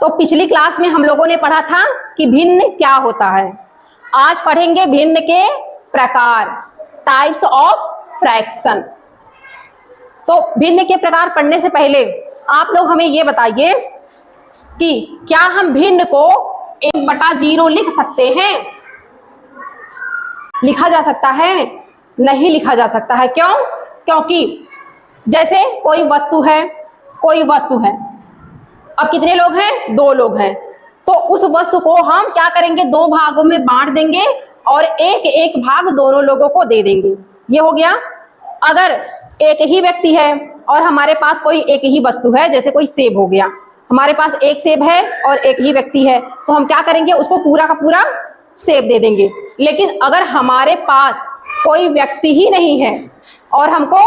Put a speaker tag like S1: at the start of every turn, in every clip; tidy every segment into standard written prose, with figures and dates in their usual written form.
S1: तो पिछली क्लास में हम लोगों ने पढ़ा था कि भिन्न क्या होता है। आज पढ़ेंगे भिन्न के प्रकार, टाइप्स ऑफ फ्रैक्शन। तो भिन्न के प्रकार पढ़ने से पहले आप लोग हमें ये बताइए कि क्या हम भिन्न को 1/0 लिख सकते हैं? लिखा जा सकता है? नहीं लिखा जा सकता है। क्यों? क्योंकि जैसे कोई वस्तु है, अब कितने लोग हैं? 2 लोग हैं। तो उस वस्तु को हम क्या करेंगे? 2 भागों में बांट देंगे और एक एक भाग दोनों लोगों को दे देंगे। ये हो गया। अगर एक ही व्यक्ति है और हमारे पास कोई एक ही वस्तु है, जैसे कोई सेब हो गया, हमारे पास एक सेब है और एक ही व्यक्ति है, तो हम क्या करेंगे? उसको पूरा का पूरा सेब दे देंगे। लेकिन अगर हमारे पास कोई व्यक्ति ही नहीं है और हमको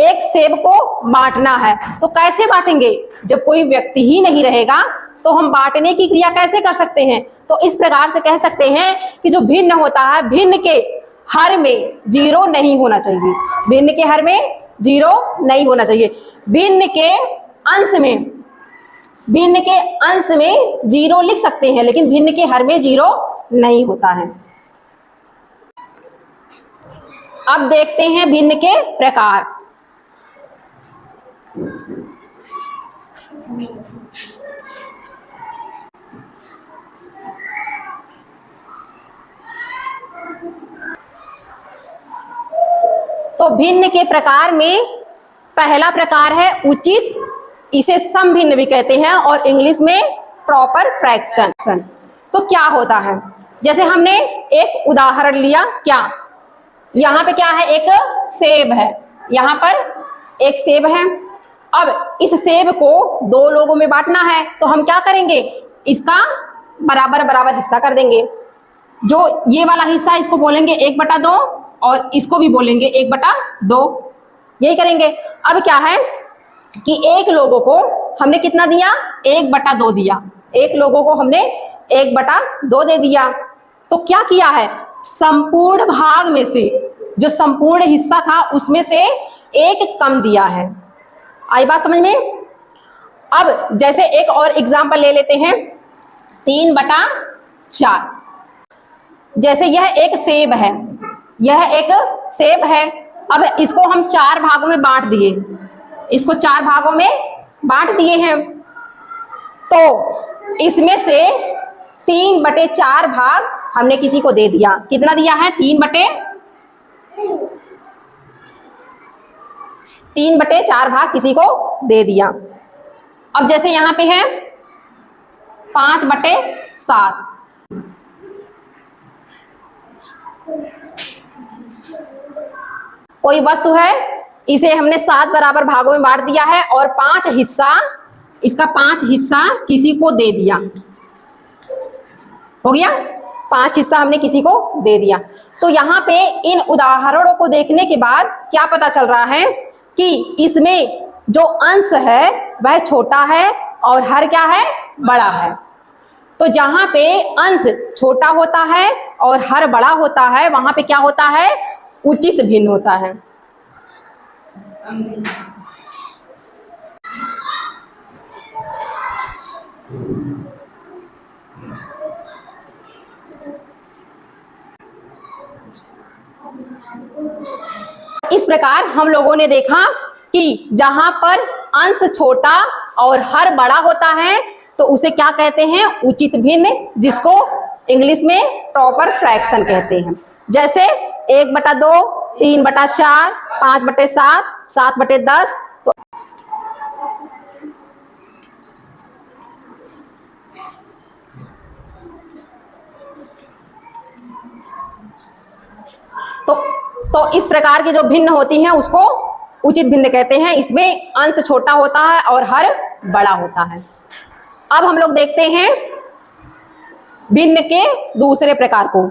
S1: एक सेब को बांटना है, तो कैसे बांटेंगे? जब कोई व्यक्ति ही नहीं रहेगा तो हम बांटने की क्रिया कैसे कर सकते हैं? तो इस प्रकार से कह सकते हैं कि जो भिन्न होता है, भिन्न के हर में 0 नहीं होना चाहिए। भिन्न के हर में 0 नहीं होना चाहिए। भिन्न के अंश में 0 लिख सकते हैं, लेकिन भिन्न के हर में 0 नहीं होता है। अब देखते हैं भिन्न के प्रकार। तो भिन्न के प्रकार में पहला प्रकार है उचित, इसे समभिन्न भी कहते हैं और इंग्लिश में प्रॉपर फ्रैक्शन। तो क्या होता है? जैसे हमने एक उदाहरण लिया, क्या यहाँ पे क्या है? एक सेब है, यहाँ पर एक सेब है। अब इस सेब को 2 लोगों में बांटना है, तो हम क्या करेंगे? इसका बराबर बराबर हिस्सा कर देंगे। जो ये वाला हिस्सा, इसको बोलेंगे 1/2 और इसको भी बोलेंगे 1/2। यही करेंगे। अब क्या है कि एक लोगों को हमने कितना दिया? 1/2 दिया। एक लोगों को हमने 1/2 दे दिया। तो क्या किया है? संपूर्ण भाग में से, जो संपूर्ण हिस्सा था उसमें से एक कम दिया है। आई बात समझ में? अब जैसे एक और एग्जांपल ले लेते हैं, 3/4। जैसे यह एक सेब है, अब इसको हम 4 भागों में बांट दिए, इसको 4 भागों में बांट दिए हैं। तो इसमें से 3/4 भाग हमने किसी को दे दिया। कितना दिया है? 3/4 भाग किसी को दे दिया। अब जैसे यहाँ पे है 5/7। कोई वस्तु है, इसे हमने 7 बराबर भागों में बांट दिया है और 5 हिस्सा किसी को दे दिया। हो गया? 5 हिस्सा हमने किसी को दे दिया। तो यहाँ पे इन उदाहरणों को देखने के बाद क्या पता चल रहा है कि इसमें जो अंश है वह छोटा है और हर क्या है? बड़ा है। तो जहाँ पे अंश छोटा होता है और हर बड़ा होता है, वहां पे क्या होता है? उचित भिन्न होता है। इस प्रकार हम लोगों ने देखा कि जहां पर अंश छोटा और हर बड़ा होता है तो उसे क्या कहते हैं? उचित भिन्न, जिसको इंग्लिश में प्रॉपर फ्रैक्शन कहते हैं। जैसे 1/2, 3/4, 5/7, 7/10। तो इस प्रकार की जो भिन्न होती हैं उसको उचित भिन्न कहते हैं। इसमें अंश छोटा होता है और हर बड़ा होता है। अब हम लोग देखते हैं भिन्न के दूसरे प्रकार को।